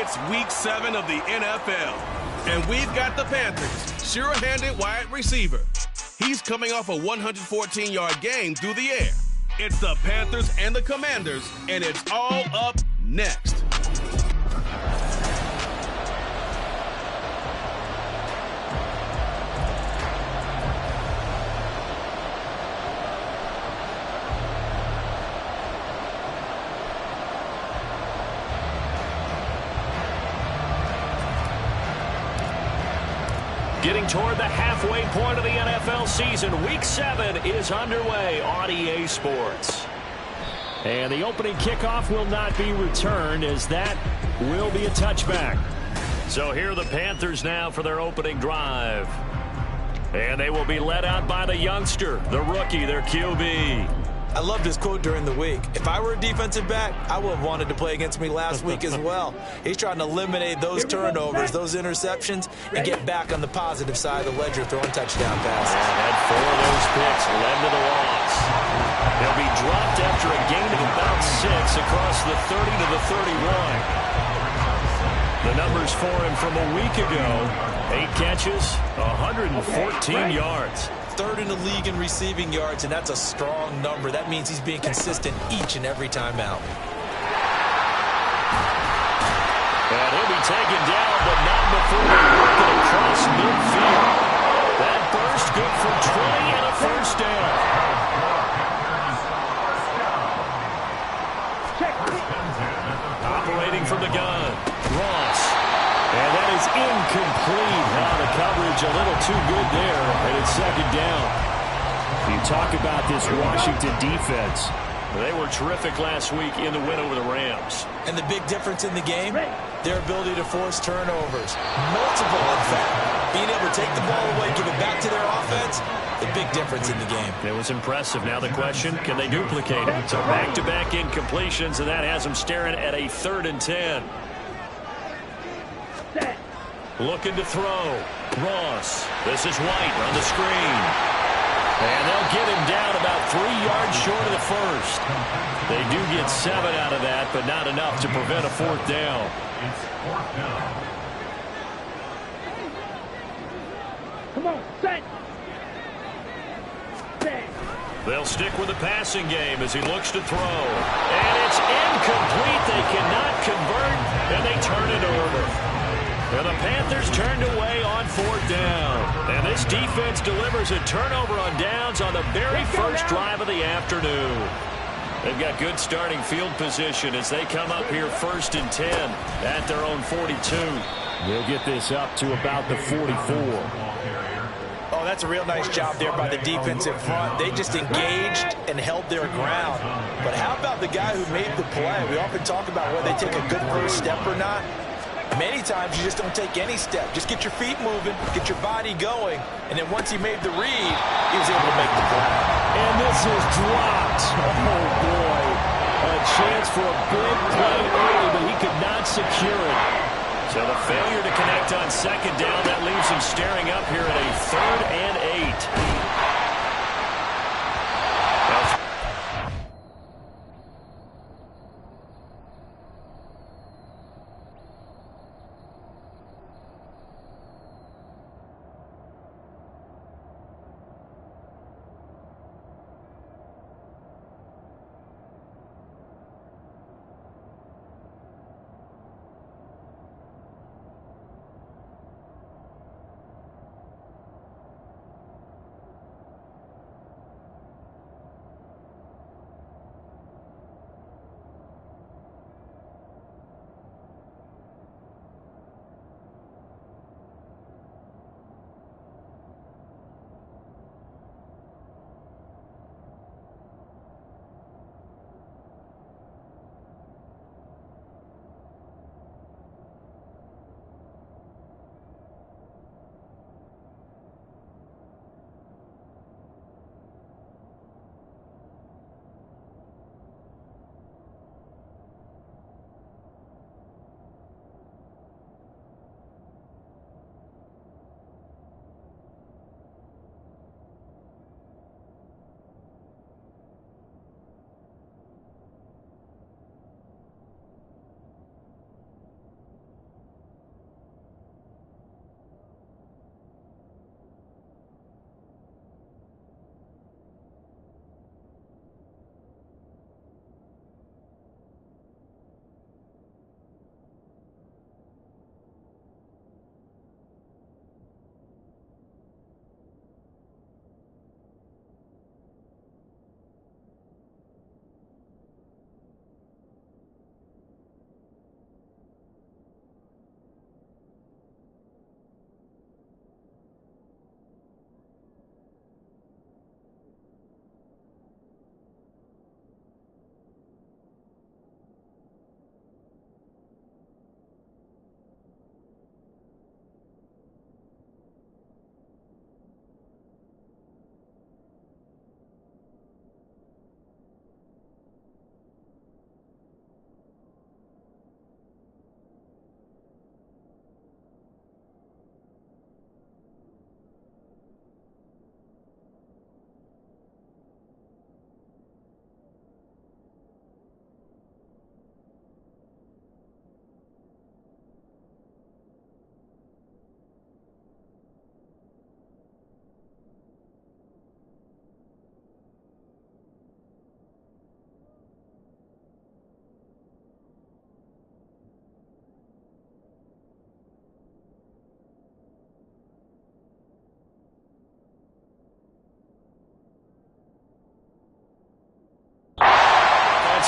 It's Week 7 of the NFL, and we've got the Panthers' sure-handed wide receiver. He's coming off a 114-yard game through the air. It's the Panthers and the Commanders, and it's all up next. Getting toward the halfway point of the NFL season, Week 7 is underway on EA Sports. And the opening kickoff will not be returned, as that will be a touchback. So here are the Panthers now for their opening drive. And they will be led out by the youngster, the rookie, their QB. I loved his quote during the week. If I were a defensive back, I would have wanted to play against me last week as well. He's trying to eliminate those turnovers, those interceptions, and get back on the positive side of the ledger, throwing touchdown passes. And had 4 of those picks led to the loss. He'll be dropped after a gain of about 6 across the 30 to the 31. The numbers for him from a week ago: 8 catches, 114 yards. Third in the league in receiving yards, and that's a strong number. That means he's being consistent each and every time out. And he'll be taken down, but not before they work it across midfield. That burst good for 20 and a first down. Operating from the gun, Ross. And that is incomplete. The coverage a little too good there, and it's second down. You talk about this Washington defense. They were terrific last week in the win over the Rams. And the big difference in the game, their ability to force turnovers. Multiple, in fact. Being able to take the ball away, give it back to their offense, the big difference in the game. It was impressive. Now the question, can they duplicate it? So back-to-back incompletions, and that has them staring at a 3rd and 10. Looking to throw. Ross. This is White on the screen. And they'll get him down about 3 yards short of the first. They do get 7 out of that, but not enough to prevent a 4th down. It's 4th down. Come on, set. They'll stick with the passing game as he looks to throw. And it's incomplete. They cannot convert, and they turn it over. And the Panthers turned away on 4th down. And this defense delivers a turnover on downs on the very first drive of the afternoon. They've got good starting field position as they come up here 1st and 10 at their own 42. They'll get this up to about the 44. Oh, that's a real nice job there by the defensive front. They just engaged and held their ground. But how about the guy who made the play? We often talk about whether they take a good first step or not. Many times you just don't take any step. Just get your feet moving, get your body going, and then once he made the read, he was able to make the play. And this is dropped. Oh, boy. A chance for a big play early, but he could not secure it. So the failure to connect on 2nd down, that leaves him staring up here at a 3rd and 8.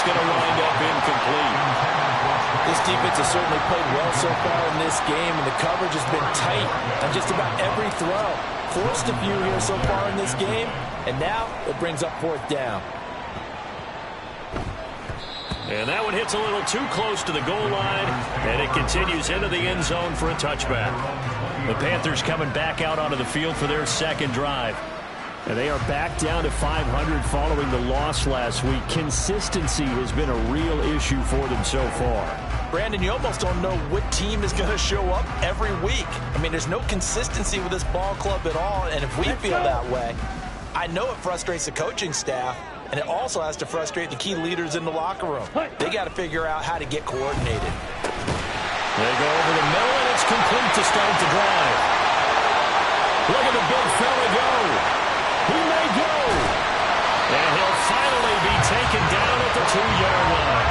going to wind up incomplete. This defense has certainly played well so far in this game, and the coverage has been tight on just about every throw. Forced a few here so far in this game, and now it brings up fourth down. And that one hits a little too close to the goal line, and it continues into the end zone for a touchback. The Panthers coming back out onto the field for their second drive. And they are back down to 500 following the loss last week. Consistency has been a real issue for them so far. Brandon, you almost don't know what team is going to show up every week. I mean, there's no consistency with this ball club at all, and if we feel that way, I know it frustrates the coaching staff, and it also has to frustrate the key leaders in the locker room. They got to figure out how to get coordinated. They go over the middle, and it's complete to start the drive. Look at the big fella go. He may go. And he'll finally be taken down at the 2-yard line.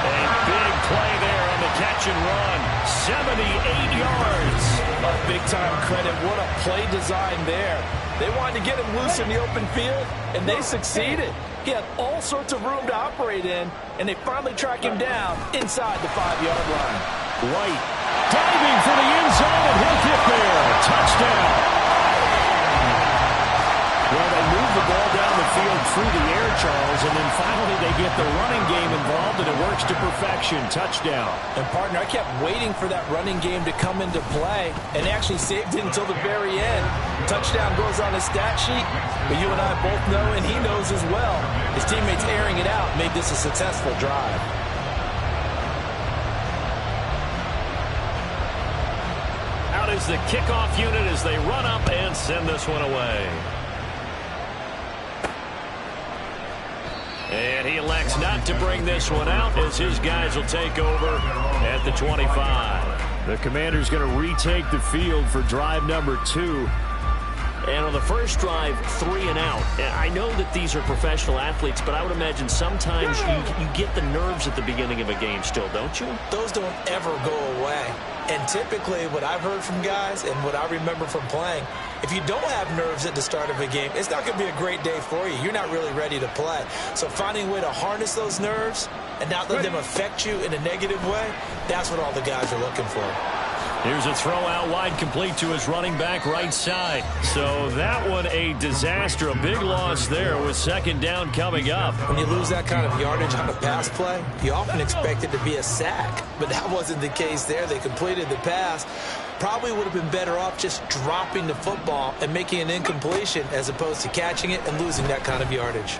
A big play there on the catch and run. 78 yards. A big-time credit. What a play design there. They wanted to get him loose in the open field, and they succeeded. He had all sorts of room to operate in, and they finally track him down inside the 5-yard line. White diving for the end zone, and he'll get there. Touchdown. Well, they move the ball down the field through the air, Charles, and then finally they get the running game involved, and it works to perfection. Touchdown. And, partner, I kept waiting for that running game to come into play, and actually saved it until the very end. Touchdown goes on his stat sheet, but you and I both know, and he knows as well, his teammates airing it out made this a successful drive. Out is the kickoff unit as they run up and send this one away. And he elects not to bring this one out as his guys will take over at the 25. The Commanders going to retake the field for drive number 2. And on the first drive, 3 and out. And I know that these are professional athletes, but I would imagine sometimes you get the nerves at the beginning of a game still, don't you? Those don't ever go away. And typically what I've heard from guys and what I remember from playing, if you don't have nerves at the start of a game, it's not going to be a great day for you. You're not really ready to play. So finding a way to harness those nerves and not let them affect you in a negative way, that's what all the guys are looking for. Here's a throw out wide, complete to his running back right side. So that one a disaster, a big loss there with second down coming up. When you lose that kind of yardage on a pass play, you often expect it to be a sack. But that wasn't the case there. They completed the pass. Probably would have been better off just dropping the football and making an incompletion as opposed to catching it and losing that kind of yardage.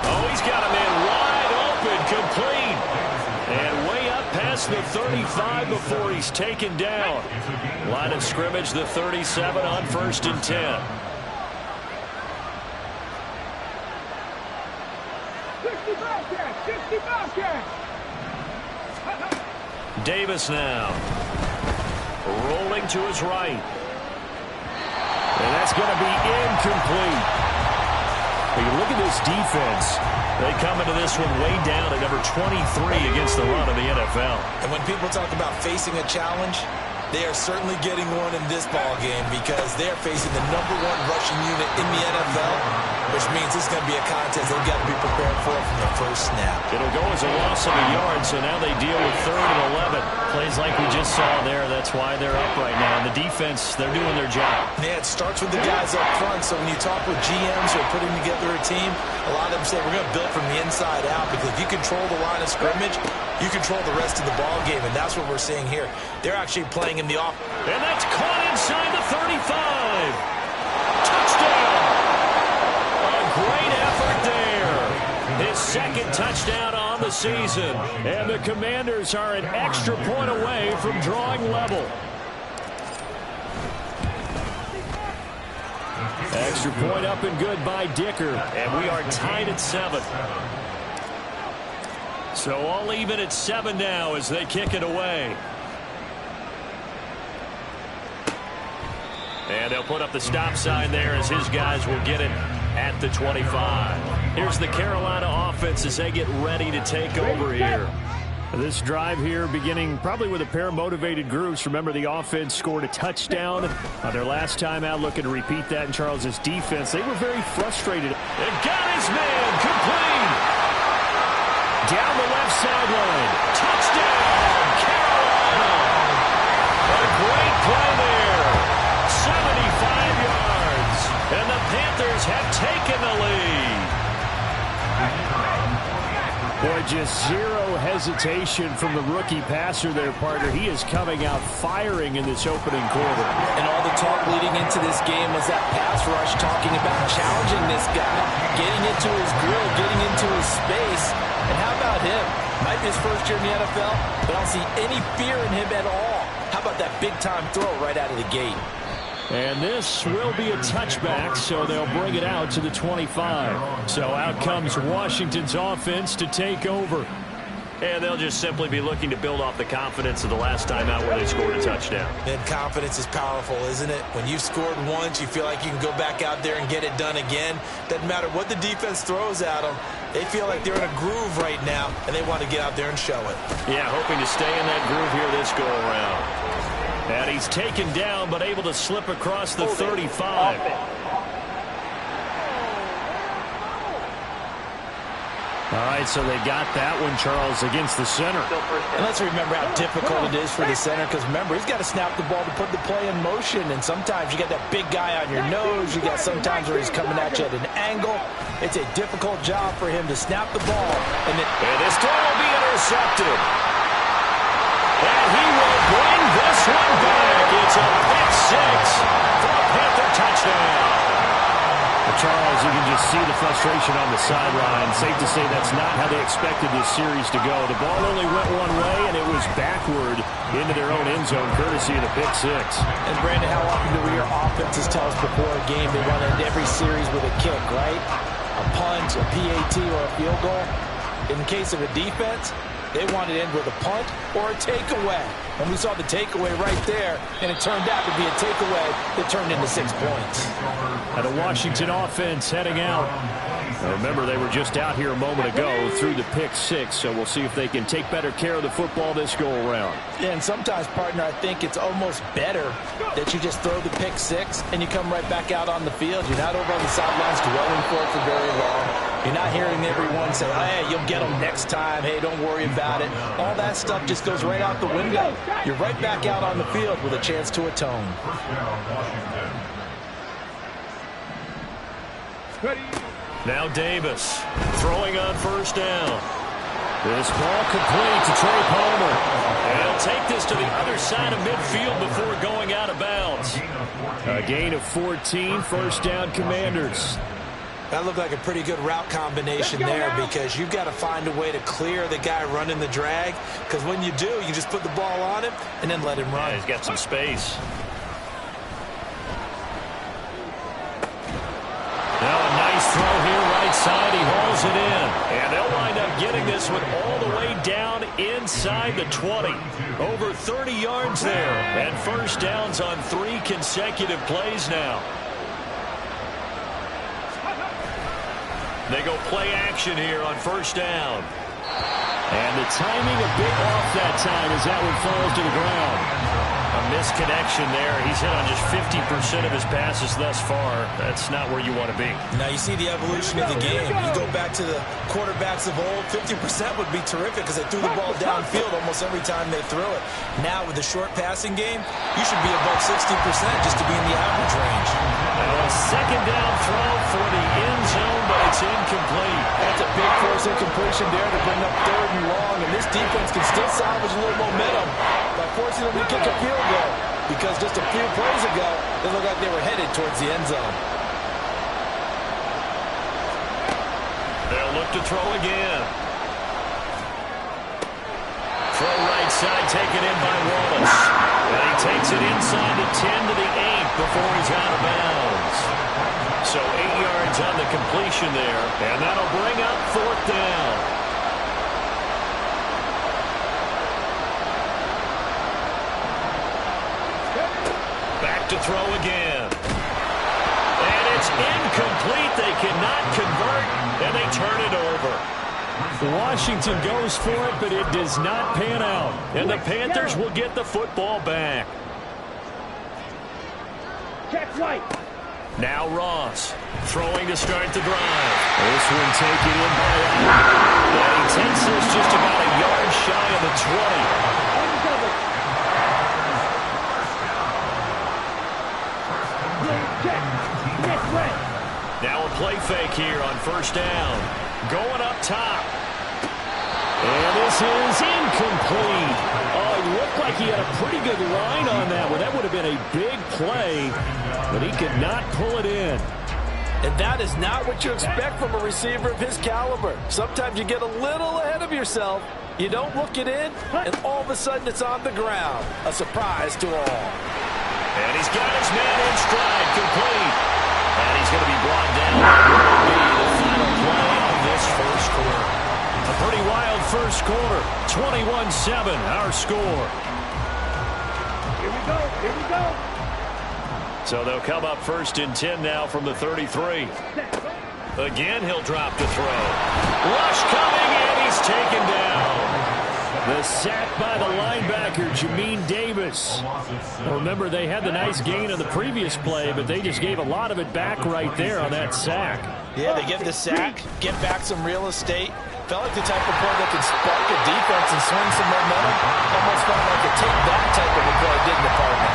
Oh, he's got a man wide open, complete. And way up past the 35 before he's taken down. Line of scrimmage, the 37 on 1st and 10. 60 Bobcats! Davis now. Rolling to his right. And that's going to be incomplete. But you look at this defense. They come into this one way down at number 23 against the run of the NFL. And when people talk about facing a challenge, they are certainly getting one in this ball game because they're facing the #1 rushing unit in the NFL, which means this is going to be a contest they've got to be prepared for from the first snap. It'll go as a loss of a yard, so now they deal with 3rd and 11. Plays like we just saw there. That's why they're up right now. And the defense, they're doing their job. Yeah, it starts with the guys up front. So when you talk with GMs who are putting together a team, a lot of them say we're going to build from the inside out because if you control the line of scrimmage, you control the rest of the ball game, and that's what we're seeing here. They're actually playing in the off. And that's caught inside the 35. Touchdown! A great effort there. His second touchdown on the season. And the Commanders are an extra point away from drawing level. Extra point up and good by Dicker. And we are tied at 7. So all even at 7 now as they kick it away. And they'll put up the stop sign there as his guys will get it at the 25. Here's the Carolina offense as they get ready to take over here. This drive here beginning probably with a pair of motivated groups. Remember, the offense scored a touchdown on their last time out. Looking to repeat that in Charles's defense. They were very frustrated. And got his man complete. Down the left sideline. Touchdown, Carolina. A great play there. 75 yards. And the Panthers have taken the lead. Boy, just zero hesitation from the rookie passer there, partner. He is coming out firing in this opening quarter. And all the talk leading into this game was that pass rush, talking about challenging this guy, getting into his grill, getting into his space. And how about him? Might be his first year in the NFL, but I don't see any fear in him at all. How about that big-time throw right out of the gate? And this will be a touchback, so they'll bring it out to the 25. So out comes Washington's offense to take over. And they'll just simply be looking to build off the confidence of the last time out where they scored a touchdown. And confidence is powerful, isn't it? When you've scored once, you feel like you can go back out there and get it done again. Doesn't matter what the defense throws at them. They feel like they're in a groove right now, and they want to get out there and show it. Yeah, hoping to stay in that groove here this go-around. And he's taken down, but able to slip across the 35. All right, so they got that one, Charles, against the center. And let's remember how difficult it is for the center, because remember, he's got to snap the ball to put the play in motion, and sometimes you got that big guy on your nose. You got sometimes where he's coming at you at an angle. It's a difficult job for him to snap the ball. And this throw will be intercepted. And he will bring this one back. It's a pick six for a Panther touchdown. Well, Charles, you can just see the frustration on the sideline. Safe to say that's not how they expected this series to go. The ball only went one way, and it was backward into their own end zone, courtesy of the pick six. And, Brandon, how often do we hear offenses tell us before a game they want to end every series with a kick, right? A punt, a PAT, or a field goal. In the case of a defense, they want it in with a punt or a takeaway. And we saw the takeaway right there, and it turned out to be a takeaway that turned into 6 points. And a Washington offense heading out. Now remember, they were just out here a moment ago through the pick six, so we'll see if they can take better care of the football this go-around. Yeah, and sometimes, partner, I think it's almost better that you just throw the pick six and you come right back out on the field. You're not over on the sidelines dwelling for it for very long. You're not hearing everyone say, hey, you'll get them next time. Hey, don't worry about it. All that stuff just goes right out the window. You're right back out on the field with a chance to atone. Now Davis throwing on first down. This ball complete to Trey Palmer. And he'll take this to the other side of midfield before going out of bounds. A gain of 14, first down, Commanders. That looked like a pretty good route combination there, because you've got to find a way to clear the guy running the drag, because when you do, you just put the ball on him and then let him run. Yeah, he's got some space. Now a nice throw here right side. He hauls it in. And they'll wind up getting this one all the way down inside the 20. Over 30 yards there. And first downs on 3 consecutive plays now. They go play action here on first down. And the timing a bit off that time as that one falls to the ground. A misconnection there. He's hit on just 50% of his passes thus far. That's not where you want to be. Now you see the evolution of the game. You go back to the quarterbacks of old, 50% would be terrific because they threw the ball downfield almost every time they threw it. Now with the short passing game, you should be above 60% just to be in the average range. Now a second down throw for the end zone, but it's incomplete. That's a big force incompletion there to bring up 3rd and long, and this defense can still salvage a little momentum by forcing them to kick a field goal, because just a few plays ago, they looked like they were headed towards the end zone. They'll look to throw again. Throw right side, taken in by Wallace. And he takes it inside the 10 to the 8 before he's out of bounds. So 8 yards on the completion there, and that'll bring up 4th down. Back to throw again. And it's incomplete. They cannot convert, and they turn it over. Washington goes for it, but it does not pan out. And the Panthers will get the football back. Check right. Now Ross throwing to start the drive. This one taken in by Allen. And he takes this This is incomplete. Oh, it looked like he had a pretty good line on that one. That would have been a big play, but he could not pull it in. And that is not what you expect from a receiver of his caliber. Sometimes you get a little ahead of yourself. You don't look it in, and all of a sudden it's on the ground. A surprise to all. And he's got his man in stride, complete. And he's going to be brought down. That will be the final play of this first quarter. A pretty wild first quarter. 21-7, our score. Here we go. Here we go. So they'll come up first and 10 now from the 33. Again, he'll drop to throw. Rush coming, and he's taken down. The sack by the linebacker, Jamin Davis. Remember, they had the nice gain on the previous play, but they just gave a lot of it back right there on that sack. Yeah, they get the sack, get back some real estate. Felt like the type of play that can spark a defense and swing some momentum. Almost felt like a take-back type of a play, didn't it, partner?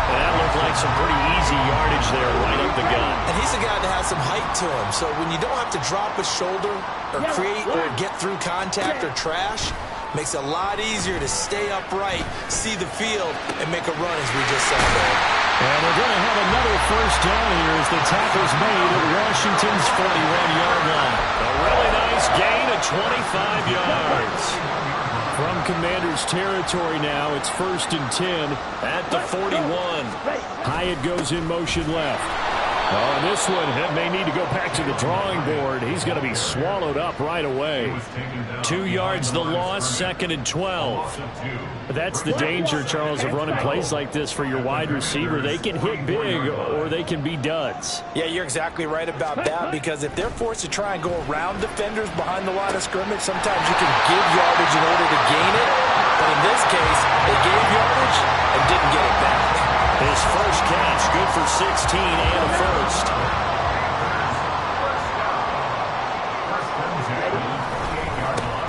And that looked like some pretty easy yardage there, right up the gut. And he's a guy that has some height to him. So when you don't have to drop a shoulder or create or get through contact or trash, makes it a lot easier to stay upright, see the field, and make a run as we just saw there. And they're going to have another first down here as the tackle's made at Washington's 41-yard line. A really nice gain of 25 yards. From Commanders territory now, it's first and 10 at the 41. Hyatt goes in motion left. Oh, and this one may need to go back to the drawing board. He's going to be swallowed up right away. 2 yards the loss, second and 12. That's the danger, Charles, of running plays like this for your wide receiver. They can hit big or they can be duds. Yeah, you're exactly right about that, because if they're forced to try and go around defenders behind the line of scrimmage, sometimes you can give yardage in order to gain it. But in this case, they gave yardage and didn't get it back. His first catch, good for 16 and a first.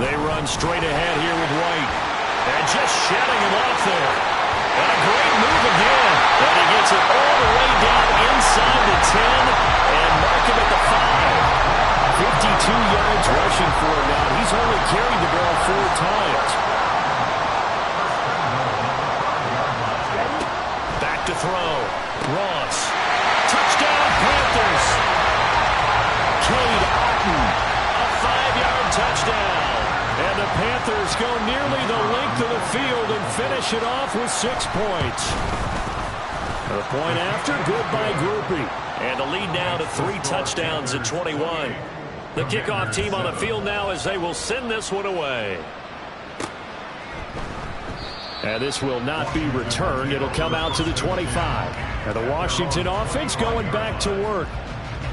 They run straight ahead here with White. And just shedding him off there. And a great move again. And he gets it all the way down inside the 10 and mark him at the 5. 52 yards rushing for him now. He's only carried the ball 4 times. Back to throw. Ross. Touchdown, Panthers. Cade Otton. A 5-yard touchdown. And the Panthers go nearly the length of the field and finish it off with 6 points. The point after, good by Groupie. And the lead now to 3 touchdowns at 21. The kickoff team on the field now as they will send this one away. And this will not be returned. It'll come out to the 25. And the Washington offense going back to work.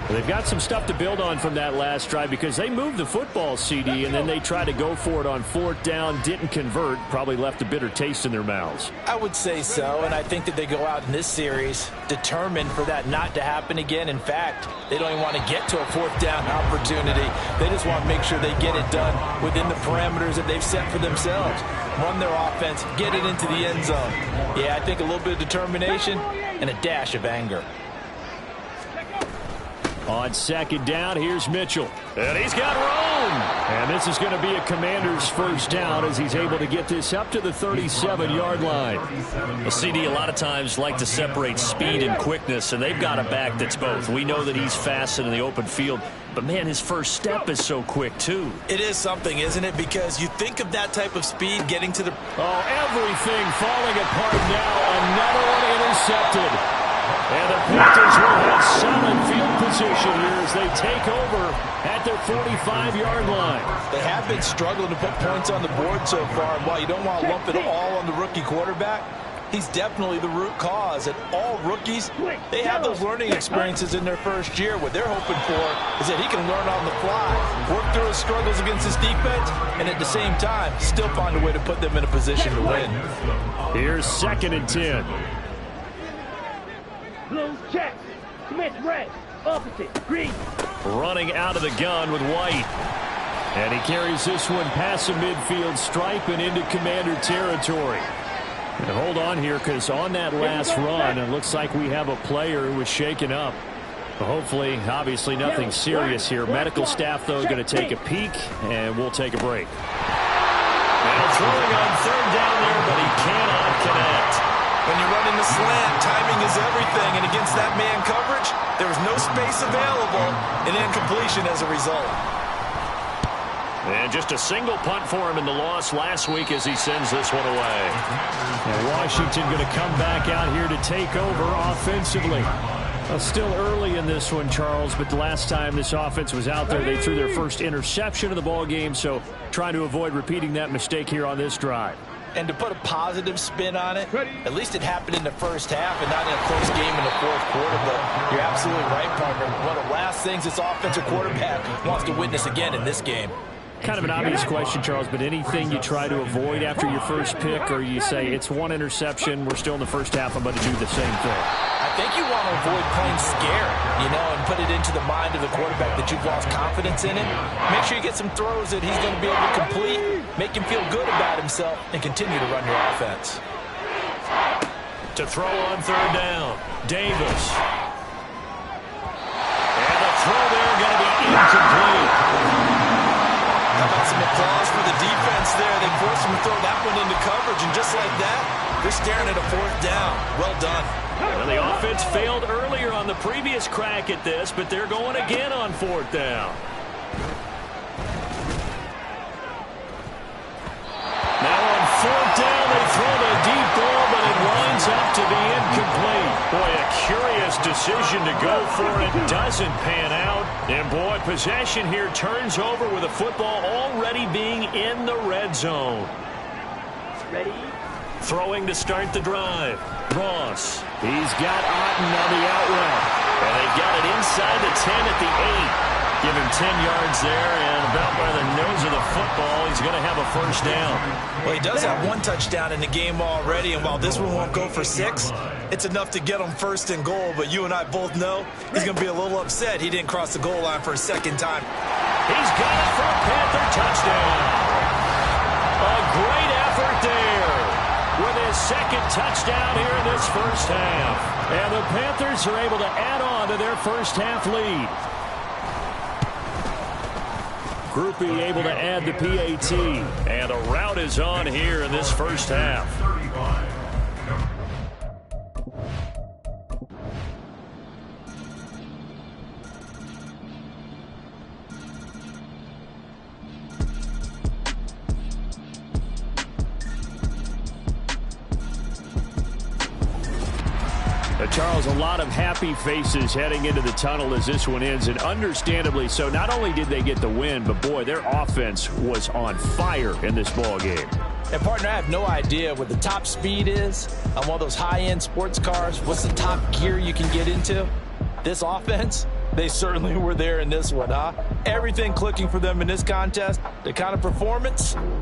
They've got some stuff to build on from that last drive because they moved the football, CD, and then they tried to go for it on 4th down, didn't convert, probably left a bitter taste in their mouths. I would say so, and I think that they go out in this series determined for that not to happen again. In fact, they don't even want to get to a 4th down opportunity. They just want to make sure they get it done within the parameters that they've set for themselves. Run their offense, get it into the end zone. Yeah, I think a little bit of determination and a dash of anger. On 2nd down, here's Mitchell. And he's got room. And this is going to be a Commander's first down as he's able to get this up to the 37-yard line. The CD a lot of times like to separate speed and quickness, and they've got a back that's both. We know that he's fast in the open field, but, man, his first step is so quick, too. It is something, isn't it? Because you think of that type of speed getting to the... Oh, everything falling apart now. Another one intercepted. And the Panthers will have solid field position here as they take over at their 45-yard line. They have been struggling to put points on the board so far. And while you don't want to lump it all on the rookie quarterback, he's definitely the root cause. And all rookies, they have those learning experiences in their first year. What they're hoping for is that he can learn on the fly, work through his struggles against his defense, and at the same time, still find a way to put them in a position to win. Here's 2nd and 10. Blue check. Smith red. Opposite. Green. Running out of the gun with White. And he carries this one past the midfield stripe and into Commander territory. And hold on here because on that last run, it looks like we have a player who was shaken up. Hopefully, obviously nothing serious here. Medical staff, though, going to take a peek, and we'll take a break. Now throwing on third down there, but he cannot connect. When you're running the slant, timing is everything, and against that man coverage, there was no space available, and incompletion as a result. And just a single punt for him in the loss last week as he sends this one away. And Washington going to come back out here to take over offensively. Still early in this one, Charles, but the last time this offense was out there, they threw their first interception of the ball game, so trying to avoid repeating that mistake here on this drive. And to put a positive spin on it, at least it happened in the first half and not in a close game in the fourth quarter. But you're absolutely right, partner. One of the last things this offensive quarterback wants to witness again in this game. Kind of an obvious question, Charles, but anything you try to avoid after your first pick, or you say it's one interception, we're still in the first half, I'm going to do the same thing? I think you want to avoid playing scared, and put it into the mind of the quarterback that you've lost confidence in him. Make sure you get some throws that he's going to be able to complete, make him feel good about himself, and continue to run your offense. To throw on third down, Davis. And the throw there going to be incomplete. How about some applause for the defense there? They forced him to throw that one into coverage, and just like that, they're staring at a fourth down. Well done. Well, the offense failed earlier on the previous crack at this, but they're going again on fourth down. Now on fourth down, they throw the deep ball, but it winds up to be incomplete. Boy, a curious decision to go for it. Doesn't pan out. And boy, possession here turns over with the football already being in the red zone. Ready? Throwing to start the drive. Ross. He's got Otten on the out route. And they've got it inside the 10 at the 8. Give him 10 yards there, and about by the nose of the football, he's going to have a first down. Well, he does have one touchdown in the game already, and while this one won't go for 6, it's enough to get him first and goal. But you and I both know he's going to be a little upset he didn't cross the goal line for a second time. He's got it for a Panther touchdown. A great effort there with his second touchdown here in this first half. And the Panthers are able to add on to their first half lead. Groupie able to add the PAT. And a rout is on here in this first half. Charles, a lot of happy faces heading into the tunnel as this one ends, and understandably so. Not only did they get the win, but boy, their offense was on fire in this ball game. And partner, I have no idea what the top speed is on one of those high-end sports cars. What's the top gear you can get into? This offense, they certainly were there in this one, huh? Everything clicking for them in this contest, the kind of performance